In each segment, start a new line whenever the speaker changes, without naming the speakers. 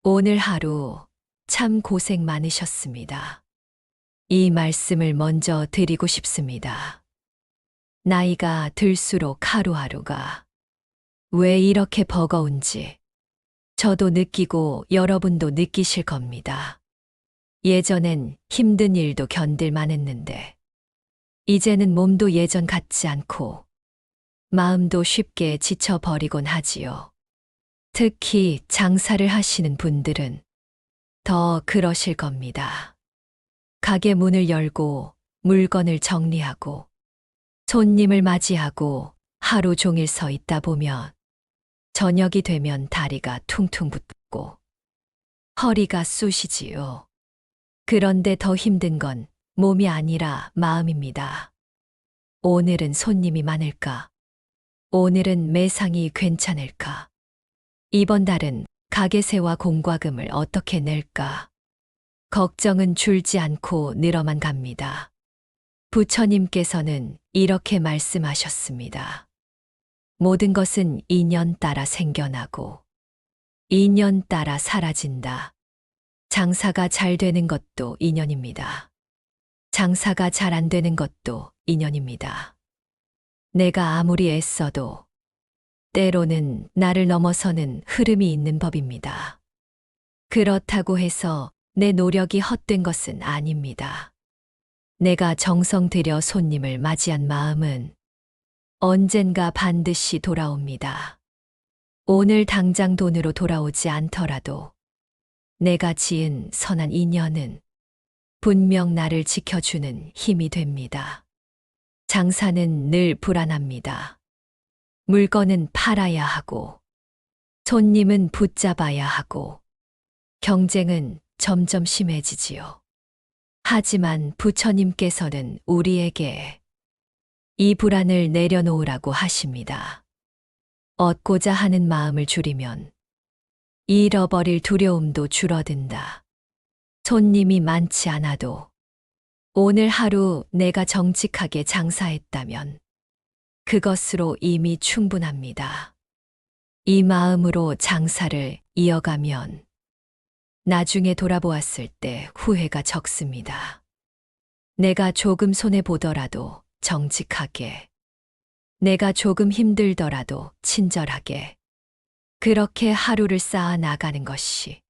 오늘 하루 참 고생 많으셨습니다. 이 말씀을 먼저 드리고 싶습니다. 나이가 들수록 하루하루가 왜 이렇게 버거운지 저도 느끼고 여러분도 느끼실 겁니다. 예전엔 힘든 일도 견딜만 했는데 이제는 몸도 예전 같지 않고 마음도 쉽게 지쳐버리곤 하지요. 특히 장사를 하시는 분들은 더 그러실 겁니다. 가게 문을 열고 물건을 정리하고 손님을 맞이하고 하루 종일 서 있다 보면 저녁이 되면 다리가 퉁퉁 붓고 허리가 쑤시지요. 그런데 더 힘든 건 몸이 아니라 마음입니다. 오늘은 손님이 많을까? 오늘은 매상이 괜찮을까? 이번 달은 가게세와 공과금을 어떻게 낼까? 걱정은 줄지 않고 늘어만 갑니다. 부처님께서는 이렇게 말씀하셨습니다. 모든 것은 인연 따라 생겨나고 인연 따라 사라진다. 장사가 잘 되는 것도 인연입니다. 장사가 잘 안 되는 것도 인연입니다. 내가 아무리 애써도 때로는 나를 넘어서는 흐름이 있는 법입니다. 그렇다고 해서 내 노력이 헛된 것은 아닙니다. 내가 정성 들여 손님을 맞이한 마음은 언젠가 반드시 돌아옵니다. 오늘 당장 돈으로 돌아오지 않더라도 내가 지은 선한 인연은 분명 나를 지켜주는 힘이 됩니다. 장사는 늘 불안합니다. 물건은 팔아야 하고 손님은 붙잡아야 하고 경쟁은 점점 심해지지요. 하지만 부처님께서는 우리에게 이 불안을 내려놓으라고 하십니다. 얻고자 하는 마음을 줄이면 잃어버릴 두려움도 줄어든다. 손님이 많지 않아도 오늘 하루 내가 정직하게 장사했다면 그것으로 이미 충분합니다. 이 마음으로 장사를 이어가면 나중에 돌아보았을 때 후회가 적습니다. 내가 조금 손해보더라도 정직하게, 내가 조금 힘들더라도 친절하게, 그렇게 하루를 쌓아 나가는 것이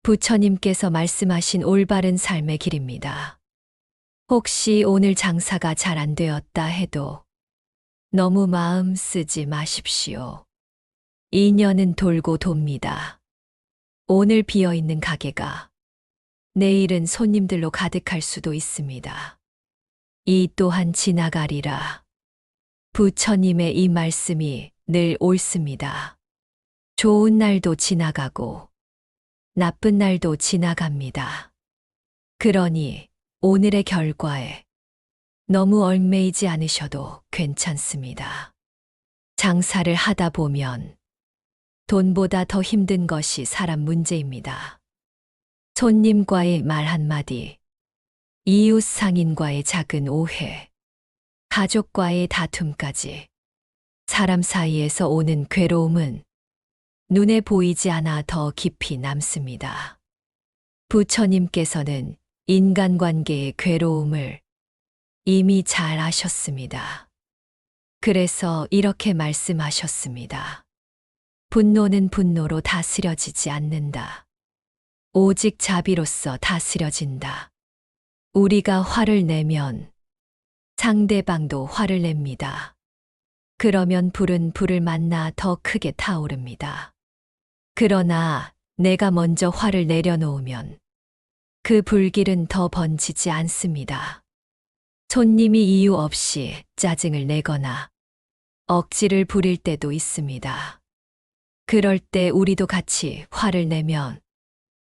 부처님께서 말씀하신 올바른 삶의 길입니다. 혹시 오늘 장사가 잘 안 되었다 해도 너무 마음 쓰지 마십시오. 인연은 돌고 돕니다. 오늘 비어있는 가게가 내일은 손님들로 가득할 수도 있습니다. 이 또한 지나가리라. 부처님의 이 말씀이 늘 옳습니다. 좋은 날도 지나가고 나쁜 날도 지나갑니다. 그러니 오늘의 결과에 너무 얽매이지 않으셔도 괜찮습니다. 장사를 하다 보면 돈보다 더 힘든 것이 사람 문제입니다. 손님과의 말 한마디, 이웃 상인과의 작은 오해, 가족과의 다툼까지 사람 사이에서 오는 괴로움은 눈에 보이지 않아 더 깊이 남습니다. 부처님께서는 인간관계의 괴로움을 이미 잘 아셨습니다. 그래서 이렇게 말씀하셨습니다. 분노는 분노로 다스려지지 않는다. 오직 자비로서 다스려진다. 우리가 화를 내면 상대방도 화를 냅니다. 그러면 불은 불을 만나 더 크게 타오릅니다. 그러나 내가 먼저 화를 내려놓으면 그 불길은 더 번지지 않습니다. 손님이 이유 없이 짜증을 내거나 억지를 부릴 때도 있습니다. 그럴 때 우리도 같이 화를 내면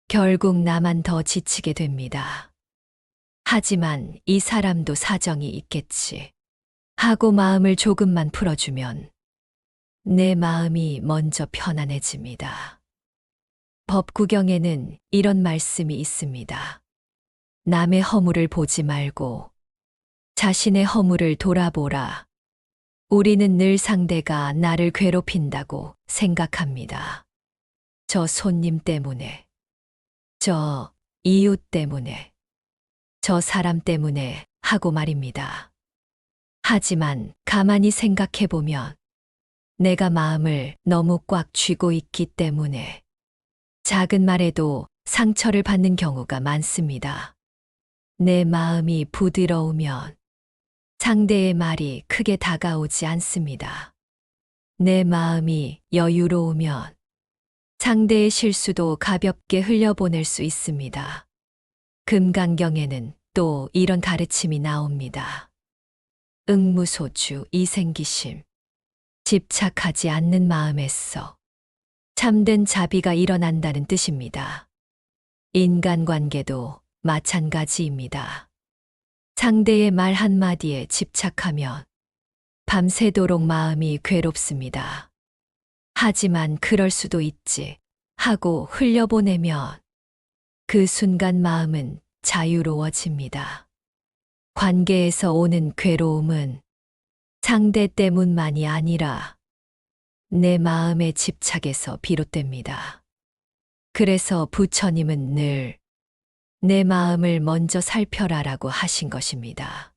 결국 나만 더 지치게 됩니다. 하지만 이 사람도 사정이 있겠지 하고 마음을 조금만 풀어주면 내 마음이 먼저 편안해집니다. 법구경에는 이런 말씀이 있습니다. 남의 허물을 보지 말고 자신의 허물을 돌아보라. 우리는 늘 상대가 나를 괴롭힌다고 생각합니다. 저 손님 때문에, 저 이웃 때문에, 저 사람 때문에 하고 말입니다. 하지만 가만히 생각해 보면 내가 마음을 너무 꽉 쥐고 있기 때문에 작은 말에도 상처를 받는 경우가 많습니다. 내 마음이 부드러우면 상대의 말이 크게 다가오지 않습니다. 내 마음이 여유로우면 상대의 실수도 가볍게 흘려보낼 수 있습니다. 금강경에는 또 이런 가르침이 나옵니다. 응무소추 이생기심. 집착하지 않는 마음에서 참된 자비가 일어난다는 뜻입니다. 인간관계도 마찬가지입니다. 상대의 말 한마디에 집착하면 밤새도록 마음이 괴롭습니다. 하지만 그럴 수도 있지 하고 흘려보내면 그 순간 마음은 자유로워집니다. 관계에서 오는 괴로움은 상대 때문만이 아니라 내 마음의 집착에서 비롯됩니다. 그래서 부처님은 늘 내 마음을 먼저 살펴라라고 하신 것입니다.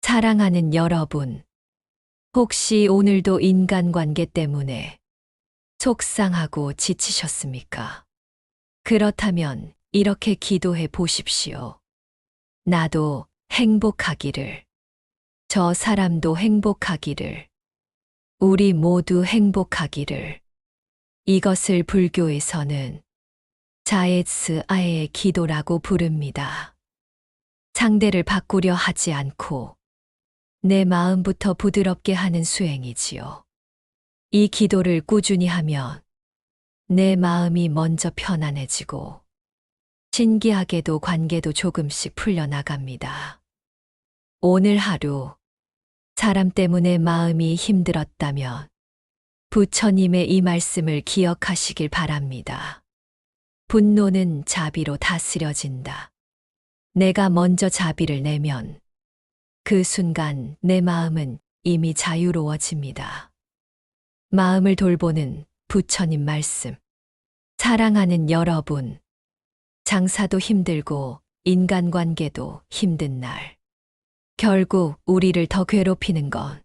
사랑하는 여러분, 혹시 오늘도 인간관계 때문에 속상하고 지치셨습니까? 그렇다면 이렇게 기도해 보십시오. 나도 행복하기를, 저 사람도 행복하기를, 우리 모두 행복하기를. 이것을 불교에서는 자에츠 아에의 기도라고 부릅니다. 상대를 바꾸려 하지 않고 내 마음부터 부드럽게 하는 수행이지요. 이 기도를 꾸준히 하면 내 마음이 먼저 편안해지고 신기하게도 관계도 조금씩 풀려나갑니다. 오늘 하루 사람 때문에 마음이 힘들었다면 부처님의 이 말씀을 기억하시길 바랍니다. 분노는 자비로 다스려진다. 내가 먼저 자비를 내면 그 순간 내 마음은 이미 자유로워집니다. 마음을 돌보는 부처님 말씀. 사랑하는 여러분, 장사도 힘들고 인간관계도 힘든 날. 결국 우리를 더 괴롭히는 건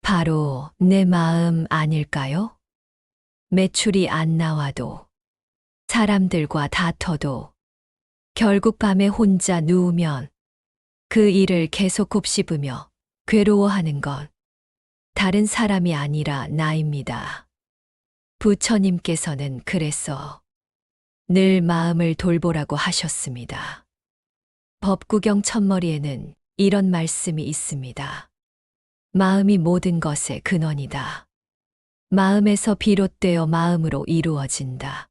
바로 내 마음 아닐까요? 매출이 안 나와도, 사람들과 다퉈도, 결국 밤에 혼자 누우면 그 일을 계속 곱씹으며 괴로워하는 건 다른 사람이 아니라 나입니다. 부처님께서는 그래서 늘 마음을 돌보라고 하셨습니다. 법구경 첫머리에는 이런 말씀이 있습니다. 마음이 모든 것의 근원이다. 마음에서 비롯되어 마음으로 이루어진다.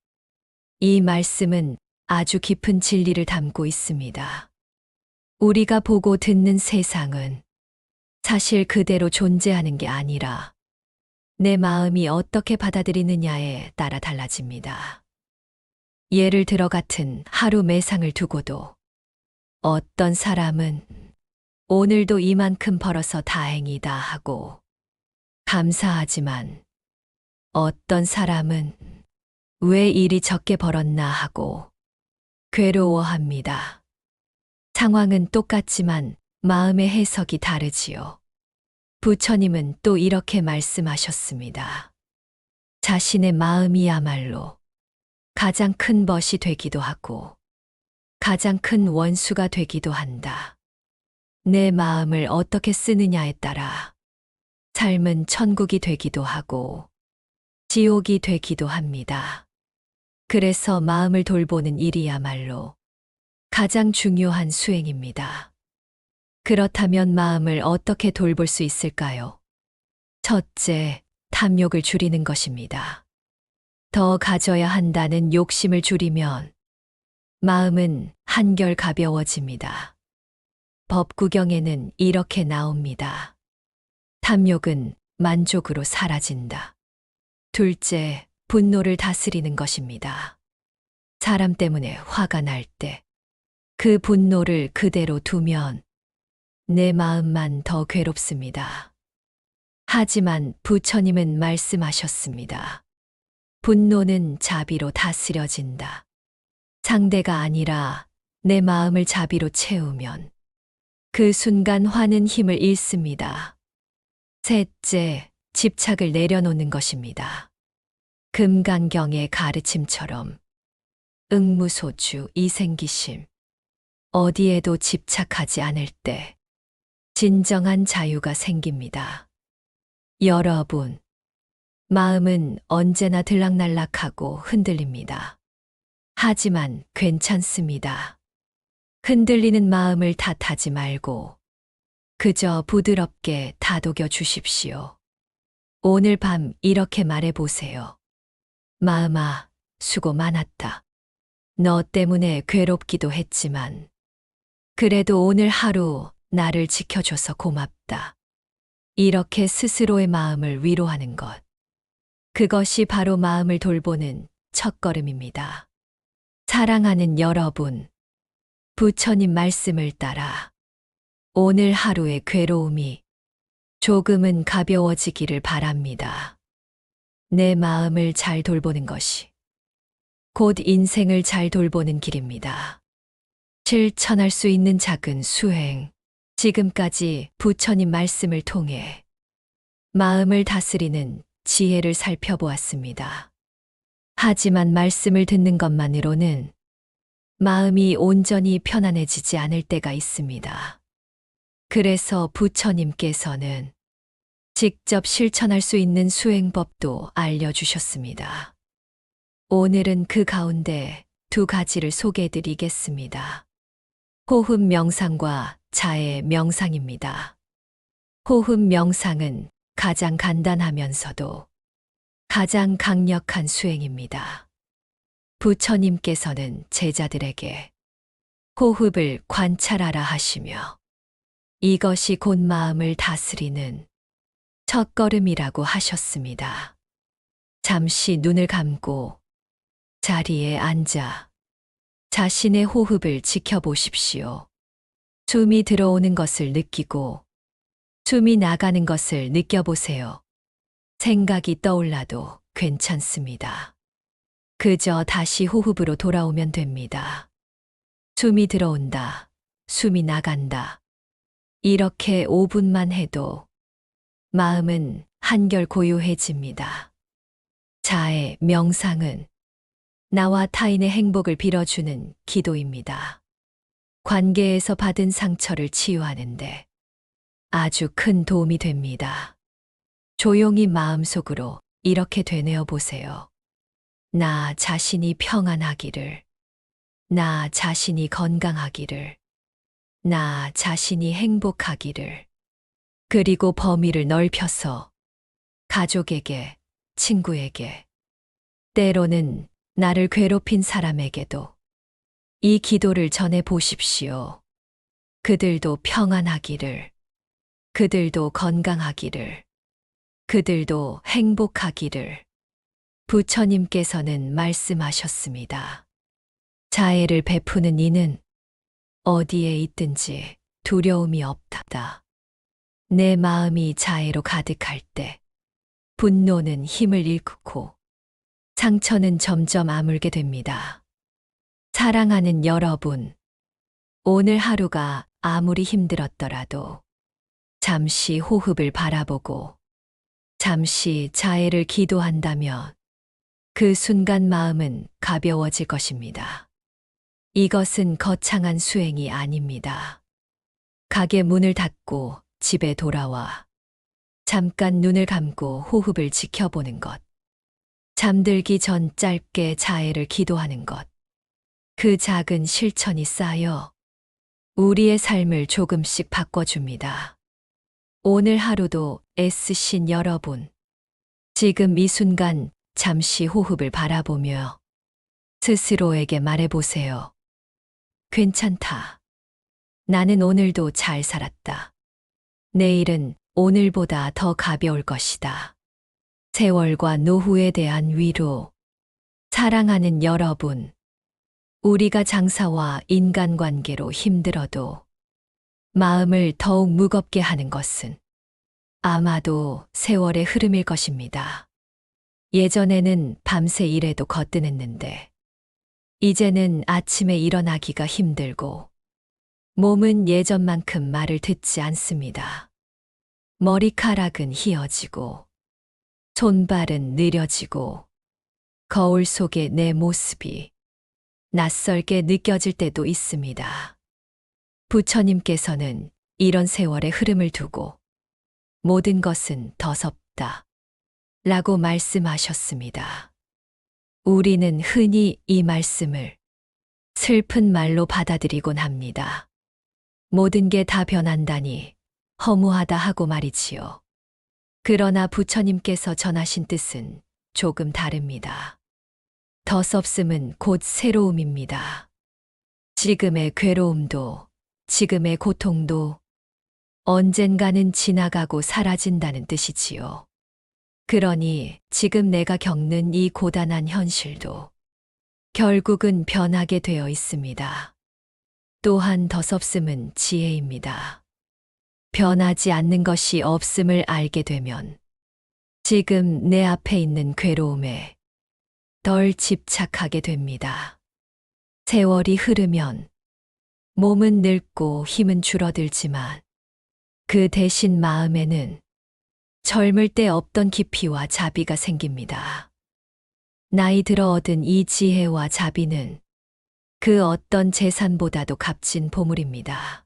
이 말씀은 아주 깊은 진리를 담고 있습니다. 우리가 보고 듣는 세상은 사실 그대로 존재하는 게 아니라 내 마음이 어떻게 받아들이느냐에 따라 달라집니다. 예를 들어 같은 하루 매상을 두고도 어떤 사람은 오늘도 이만큼 벌어서 다행이다 하고 감사하지만 어떤 사람은 왜 일이 적게 벌었나 하고 괴로워합니다. 상황은 똑같지만 마음의 해석이 다르지요. 부처님은 또 이렇게 말씀하셨습니다. 자신의 마음이야말로 가장 큰 벗이 되기도 하고 가장 큰 원수가 되기도 한다. 내 마음을 어떻게 쓰느냐에 따라 삶은 천국이 되기도 하고 지옥이 되기도 합니다. 그래서 마음을 돌보는 일이야말로 가장 중요한 수행입니다. 그렇다면 마음을 어떻게 돌볼 수 있을까요? 첫째, 탐욕을 줄이는 것입니다. 더 가져야 한다는 욕심을 줄이면 마음은 한결 가벼워집니다. 법구경에는 이렇게 나옵니다. 탐욕은 만족으로 사라진다. 둘째, 분노를 다스리는 것입니다. 사람 때문에 화가 날 때 그 분노를 그대로 두면 내 마음만 더 괴롭습니다. 하지만 부처님은 말씀하셨습니다. 분노는 자비로 다스려진다. 상대가 아니라 내 마음을 자비로 채우면 그 순간 화는 힘을 잃습니다. 셋째, 집착을 내려놓는 것입니다. 금강경의 가르침처럼 응무소주, 이생기심, 어디에도 집착하지 않을 때 진정한 자유가 생깁니다. 여러분, 마음은 언제나 들락날락하고 흔들립니다. 하지만 괜찮습니다. 흔들리는 마음을 탓하지 말고 그저 부드럽게 다독여 주십시오. 오늘 밤 이렇게 말해 보세요. 마음아, 수고 많았다. 너 때문에 괴롭기도 했지만 그래도 오늘 하루 나를 지켜줘서 고맙다. 이렇게 스스로의 마음을 위로하는 것. 그것이 바로 마음을 돌보는 첫걸음입니다. 사랑하는 여러분, 부처님 말씀을 따라 오늘 하루의 괴로움이 조금은 가벼워지기를 바랍니다. 내 마음을 잘 돌보는 것이 곧 인생을 잘 돌보는 길입니다. 실천할 수 있는 작은 수행. 지금까지 부처님 말씀을 통해 마음을 다스리는 지혜를 살펴보았습니다. 하지만 말씀을 듣는 것만으로는 마음이 온전히 편안해지지 않을 때가 있습니다. 그래서 부처님께서는 직접 실천할 수 있는 수행법도 알려주셨습니다. 오늘은 그 가운데 2가지를 소개해드리겠습니다. 호흡 명상과 자해 명상입니다. 호흡 명상은 가장 간단하면서도 가장 강력한 수행입니다. 부처님께서는 제자들에게 호흡을 관찰하라 하시며 이것이 곧 마음을 다스리는 첫걸음이라고 하셨습니다. 잠시 눈을 감고 자리에 앉아 자신의 호흡을 지켜보십시오. 숨이 들어오는 것을 느끼고 숨이 나가는 것을 느껴보세요. 생각이 떠올라도 괜찮습니다. 그저 다시 호흡으로 돌아오면 됩니다. 숨이 들어온다, 숨이 나간다. 이렇게 5분만 해도 마음은 한결 고요해집니다. 자해 명상은 나와 타인의 행복을 빌어주는 기도입니다. 관계에서 받은 상처를 치유하는데 아주 큰 도움이 됩니다. 조용히 마음속으로 이렇게 되뇌어 보세요. 나 자신이 평안하기를, 나 자신이 건강하기를, 나 자신이 행복하기를, 그리고 범위를 넓혀서 가족에게, 친구에게, 때로는 나를 괴롭힌 사람에게도 이 기도를 전해 보십시오. 그들도 평안하기를, 그들도 건강하기를, 그들도 행복하기를. 부처님께서는 말씀하셨습니다. 자애를 베푸는 이는 어디에 있든지 두려움이 없다. 내 마음이 자애로 가득할 때 분노는 힘을 잃고 상처는 점점 아물게 됩니다. 사랑하는 여러분, 오늘 하루가 아무리 힘들었더라도 잠시 호흡을 바라보고 잠시 자애를 기도한다면 그 순간 마음은 가벼워질 것입니다. 이것은 거창한 수행이 아닙니다. 가게 문을 닫고 집에 돌아와 잠깐 눈을 감고 호흡을 지켜보는 것. 잠들기 전 짧게 자애를 기도하는 것. 그 작은 실천이 쌓여 우리의 삶을 조금씩 바꿔줍니다. 오늘 하루도 애쓰신 여러분, 지금 이 순간 잠시 호흡을 바라보며 스스로에게 말해보세요. 괜찮다. 나는 오늘도 잘 살았다. 내일은 오늘보다 더 가벼울 것이다. 세월과 노후에 대한 위로. 사랑하는 여러분, 우리가 장사와 인간관계로 힘들어도 마음을 더욱 무겁게 하는 것은 아마도 세월의 흐름일 것입니다. 예전에는 밤새 일해도 거뜬했는데, 이제는 아침에 일어나기가 힘들고, 몸은 예전만큼 말을 듣지 않습니다. 머리카락은 휘어지고, 손발은 느려지고, 거울 속에 내 모습이 낯설게 느껴질 때도 있습니다. 부처님께서는 이런 세월의 흐름을 두고 모든 것은 더섭다 라고 말씀하셨습니다. 우리는 흔히 이 말씀을 슬픈 말로 받아들이곤 합니다. 모든 게 다 변한다니 허무하다 하고 말이지요. 그러나 부처님께서 전하신 뜻은 조금 다릅니다. 더섭음은 곧 새로움입니다. 지금의 괴로움도, 지금의 고통도 언젠가는 지나가고 사라진다는 뜻이지요. 그러니 지금 내가 겪는 이 고단한 현실도 결국은 변하게 되어 있습니다. 또한 더섭음은 지혜입니다. 변하지 않는 것이 없음을 알게 되면 지금 내 앞에 있는 괴로움에 덜 집착하게 됩니다. 세월이 흐르면 몸은 늙고 힘은 줄어들지만 그 대신 마음에는 젊을 때 없던 깊이와 자비가 생깁니다. 나이 들어 얻은 이 지혜와 자비는 그 어떤 재산보다도 값진 보물입니다.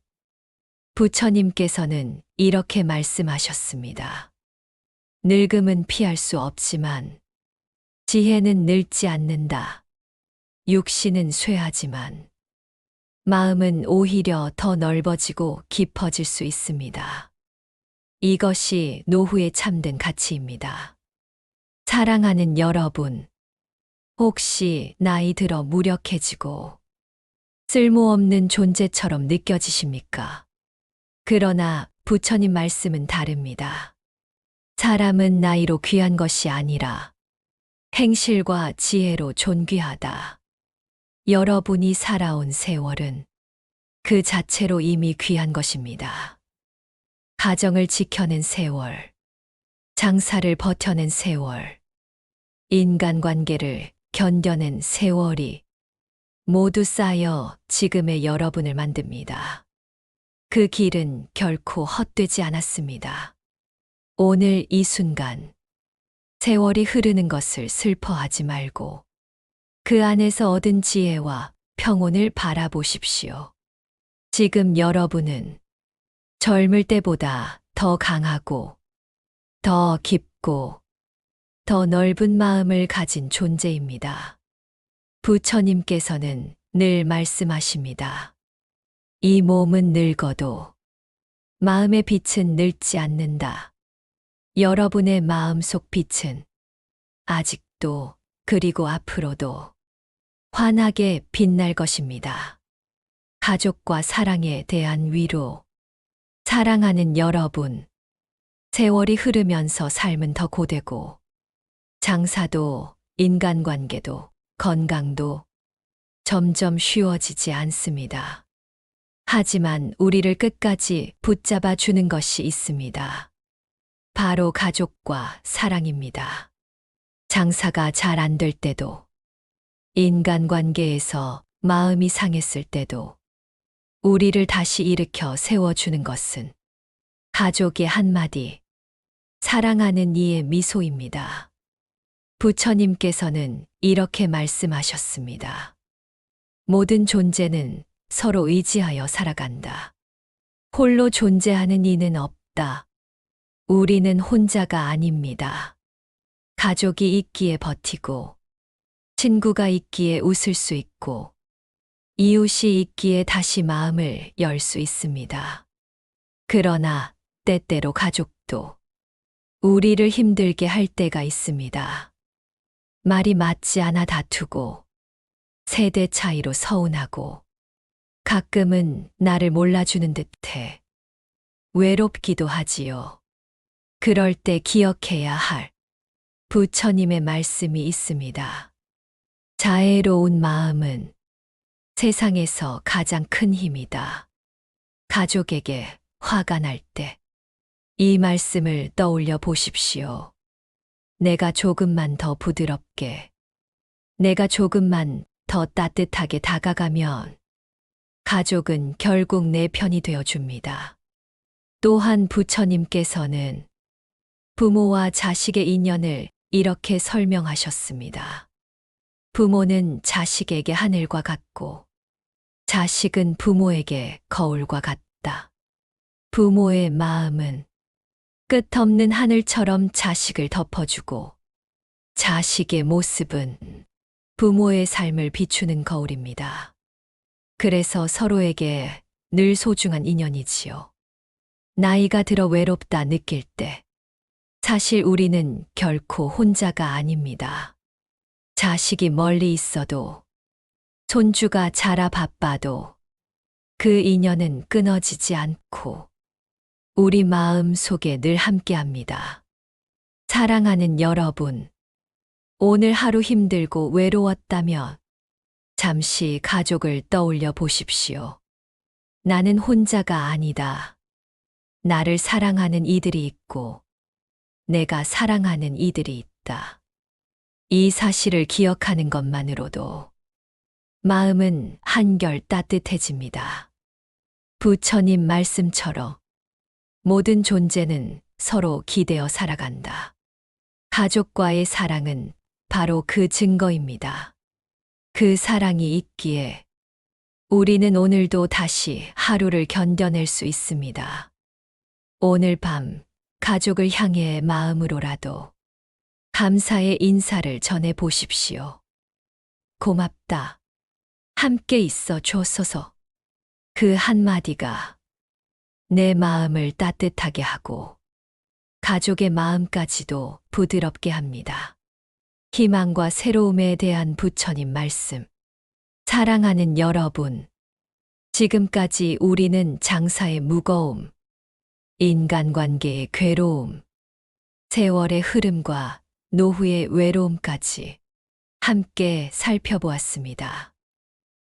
부처님께서는 이렇게 말씀하셨습니다. 늙음은 피할 수 없지만 지혜는 늙지 않는다. 육신은 쇠하지만 마음은 오히려 더 넓어지고 깊어질 수 있습니다. 이것이 노후의 참된 가치입니다. 사랑하는 여러분, 혹시 나이 들어 무력해지고 쓸모없는 존재처럼 느껴지십니까? 그러나 부처님 말씀은 다릅니다. 사람은 나이로 귀한 것이 아니라 행실과 지혜로 존귀하다. 여러분이 살아온 세월은 그 자체로 이미 귀한 것입니다. 가정을 지켜낸 세월, 장사를 버텨낸 세월, 인간관계를 견뎌낸 세월이 모두 쌓여 지금의 여러분을 만듭니다. 그 길은 결코 헛되지 않았습니다. 오늘 이 순간, 세월이 흐르는 것을 슬퍼하지 말고 그 안에서 얻은 지혜와 평온을 바라보십시오. 지금 여러분은 젊을 때보다 더 강하고 더 깊고 더 넓은 마음을 가진 존재입니다. 부처님께서는 늘 말씀하십니다. 이 몸은 늙어도 마음의 빛은 늙지 않는다. 여러분의 마음속 빛은 아직도 그리고 앞으로도 환하게 빛날 것입니다. 가족과 사랑에 대한 위로, 사랑하는 여러분, 세월이 흐르면서 삶은 더 고되고 장사도 인간관계도 건강도 점점 쉬워지지 않습니다. 하지만 우리를 끝까지 붙잡아 주는 것이 있습니다. 바로 가족과 사랑입니다. 장사가 잘 안 될 때도, 인간관계에서 마음이 상했을 때도 우리를 다시 일으켜 세워주는 것은 가족의 한마디, 사랑하는 이의 미소입니다. 부처님께서는 이렇게 말씀하셨습니다. 모든 존재는 서로 의지하여 살아간다. 홀로 존재하는 이는 없다. 우리는 혼자가 아닙니다. 가족이 있기에 버티고, 친구가 있기에 웃을 수 있고, 이웃이 있기에 다시 마음을 열 수 있습니다. 그러나 때때로 가족도 우리를 힘들게 할 때가 있습니다. 말이 맞지 않아 다투고, 세대 차이로 서운하고, 가끔은 나를 몰라주는 듯해 외롭기도 하지요. 그럴 때 기억해야 할 부처님의 말씀이 있습니다. 자애로운 마음은 세상에서 가장 큰 힘이다. 가족에게 화가 날 때 이 말씀을 떠올려 보십시오. 내가 조금만 더 부드럽게, 내가 조금만 더 따뜻하게 다가가면 가족은 결국 내 편이 되어 줍니다. 또한 부처님께서는 부모와 자식의 인연을 이렇게 설명하셨습니다. 부모는 자식에게 하늘과 같고 자식은 부모에게 거울과 같다. 부모의 마음은 끝없는 하늘처럼 자식을 덮어주고 자식의 모습은 부모의 삶을 비추는 거울입니다. 그래서 서로에게 늘 소중한 인연이지요. 나이가 들어 외롭다 느낄 때 사실 우리는 결코 혼자가 아닙니다. 자식이 멀리 있어도 손주가 자라 바빠도 그 인연은 끊어지지 않고 우리 마음 속에 늘 함께합니다. 사랑하는 여러분, 오늘 하루 힘들고 외로웠다면 잠시 가족을 떠올려 보십시오. 나는 혼자가 아니다. 나를 사랑하는 이들이 있고 내가 사랑하는 이들이 있다. 이 사실을 기억하는 것만으로도 마음은 한결 따뜻해집니다. 부처님 말씀처럼 모든 존재는 서로 기대어 살아간다. 가족과의 사랑은 바로 그 증거입니다. 그 사랑이 있기에 우리는 오늘도 다시 하루를 견뎌낼 수 있습니다. 오늘 밤 가족을 향해 마음으로라도 감사의 인사를 전해 보십시오. 고맙다. 함께 있어 줬어서. 그 한마디가 내 마음을 따뜻하게 하고 가족의 마음까지도 부드럽게 합니다. 희망과 새로움에 대한 부처님 말씀. 사랑하는 여러분, 지금까지 우리는 장사의 무거움, 인간관계의 괴로움, 세월의 흐름과 노후의 외로움까지 함께 살펴보았습니다.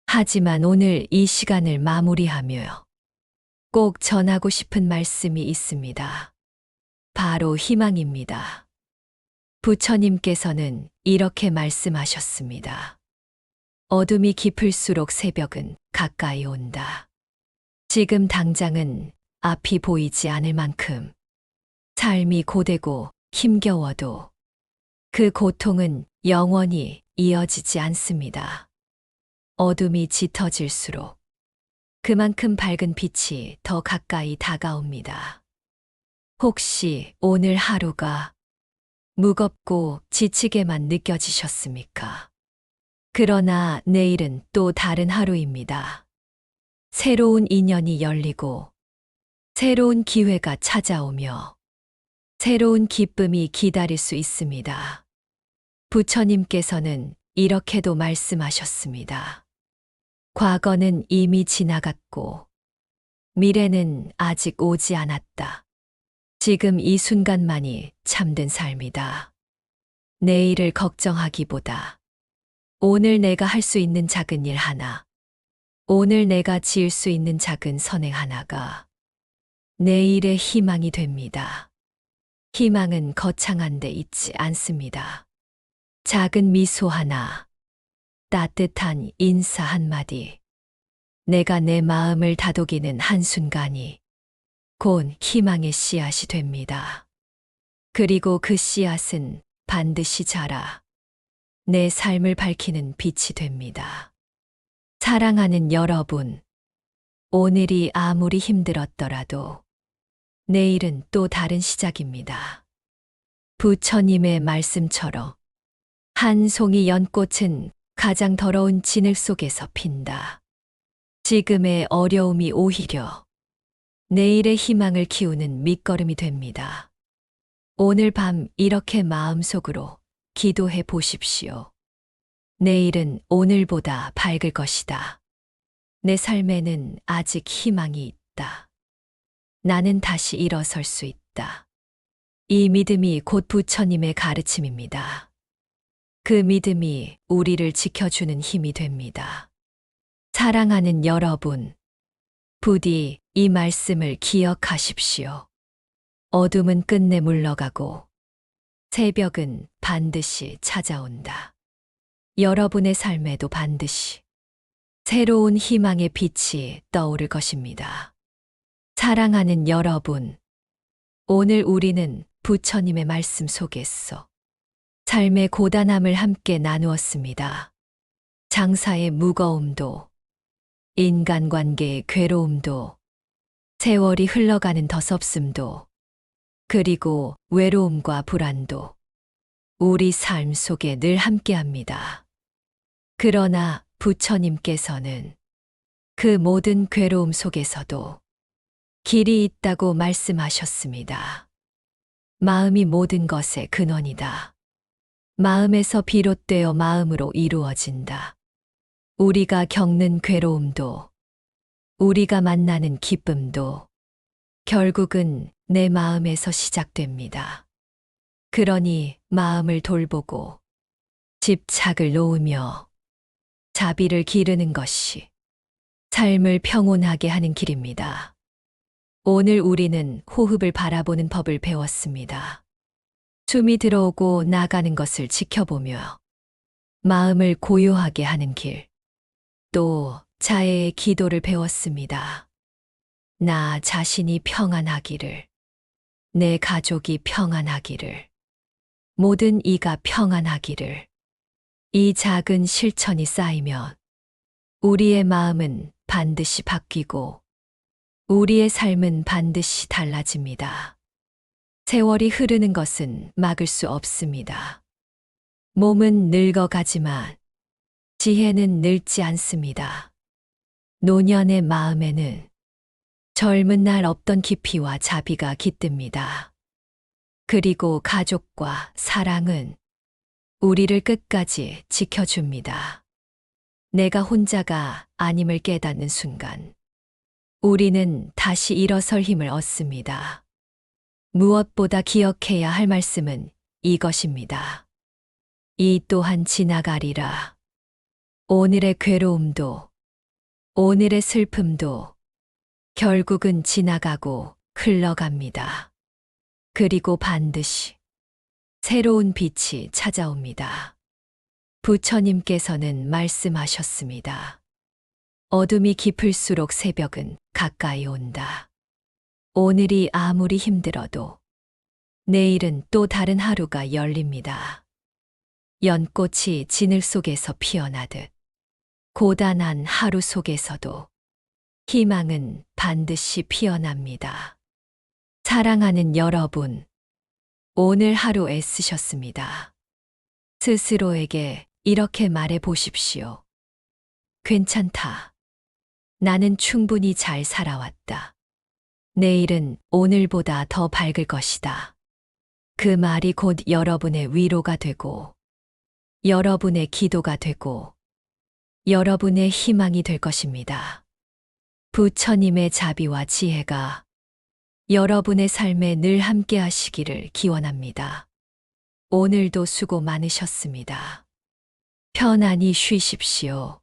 하지만 오늘 이 시간을 마무리하며 꼭 전하고 싶은 말씀이 있습니다. 바로 희망입니다. 부처님께서는 이렇게 말씀하셨습니다. 어둠이 깊을수록 새벽은 가까이 온다. 지금 당장은 앞이 보이지 않을 만큼 삶이 고되고 힘겨워도 그 고통은 영원히 이어지지 않습니다. 어둠이 짙어질수록 그만큼 밝은 빛이 더 가까이 다가옵니다. 혹시 오늘 하루가 무겁고 지치게만 느껴지셨습니까? 그러나 내일은 또 다른 하루입니다. 새로운 인연이 열리고 새로운 기회가 찾아오며 새로운 기쁨이 기다릴 수 있습니다. 부처님께서는 이렇게도 말씀하셨습니다. 과거는 이미 지나갔고 미래는 아직 오지 않았다. 지금 이 순간만이 참된 삶이다. 내일을 걱정하기보다 오늘 내가 할 수 있는 작은 일 하나, 오늘 내가 지을 수 있는 작은 선행 하나가 내일의 희망이 됩니다. 희망은 거창한 데 있지 않습니다. 작은 미소 하나, 따뜻한 인사 한마디, 내가 내 마음을 다독이는 한순간이 곧 희망의 씨앗이 됩니다. 그리고 그 씨앗은 반드시 자라 내 삶을 밝히는 빛이 됩니다. 사랑하는 여러분, 오늘이 아무리 힘들었더라도 내일은 또 다른 시작입니다. 부처님의 말씀처럼 한 송이 연꽃은 가장 더러운 진흙 속에서 핀다. 지금의 어려움이 오히려 내일의 희망을 키우는 밑거름이 됩니다. 오늘 밤 이렇게 마음속으로 기도해 보십시오. 내일은 오늘보다 밝을 것이다. 내 삶에는 아직 희망이 있다. 나는 다시 일어설 수 있다. 이 믿음이 곧 부처님의 가르침입니다. 그 믿음이 우리를 지켜주는 힘이 됩니다. 사랑하는 여러분, 부디 이 말씀을 기억하십시오. 어둠은 끝내 물러가고 새벽은 반드시 찾아온다. 여러분의 삶에도 반드시 새로운 희망의 빛이 떠오를 것입니다. 사랑하는 여러분, 오늘 우리는 부처님의 말씀 속에서 삶의 고단함을 함께 나누었습니다. 장사의 무거움도, 인간관계의 괴로움도, 세월이 흘러가는 더섭음도, 그리고 외로움과 불안도 우리 삶 속에 늘 함께합니다. 그러나 부처님께서는 그 모든 괴로움 속에서도 길이 있다고 말씀하셨습니다. 마음이 모든 것의 근원이다. 마음에서 비롯되어 마음으로 이루어진다. 우리가 겪는 괴로움도, 우리가 만나는 기쁨도 결국은 내 마음에서 시작됩니다. 그러니 마음을 돌보고 집착을 놓으며 자비를 기르는 것이 삶을 평온하게 하는 길입니다. 오늘 우리는 호흡을 바라보는 법을 배웠습니다. 숨이 들어오고 나가는 것을 지켜보며 마음을 고요하게 하는 길, 또 자애의 기도를 배웠습니다. 나 자신이 평안하기를, 내 가족이 평안하기를, 모든 이가 평안하기를. 이 작은 실천이 쌓이면 우리의 마음은 반드시 바뀌고 우리의 삶은 반드시 달라집니다. 세월이 흐르는 것은 막을 수 없습니다. 몸은 늙어가지만 지혜는 늙지 않습니다. 노년의 마음에는 젊은 날 없던 깊이와 자비가 깃듭니다. 그리고 가족과 사랑은 우리를 끝까지 지켜줍니다. 내가 혼자가 아님을 깨닫는 순간, 우리는 다시 일어설 힘을 얻습니다. 무엇보다 기억해야 할 말씀은 이것입니다. 이 또한 지나가리라. 오늘의 괴로움도, 오늘의 슬픔도 결국은 지나가고 흘러갑니다. 그리고 반드시 새로운 빛이 찾아옵니다. 부처님께서는 말씀하셨습니다. 어둠이 깊을수록 새벽은 가까이 온다. 오늘이 아무리 힘들어도 내일은 또 다른 하루가 열립니다. 연꽃이 진흙 속에서 피어나듯 고단한 하루 속에서도 희망은 반드시 피어납니다. 사랑하는 여러분, 오늘 하루 애쓰셨습니다. 스스로에게 이렇게 말해 보십시오. 괜찮다. 나는 충분히 잘 살아왔다. 내일은 오늘보다 더 밝을 것이다. 그 말이 곧 여러분의 위로가 되고, 여러분의 기도가 되고, 여러분의 희망이 될 것입니다. 부처님의 자비와 지혜가 여러분의 삶에 늘 함께 하시기를 기원합니다. 오늘도 수고 많으셨습니다. 편안히 쉬십시오.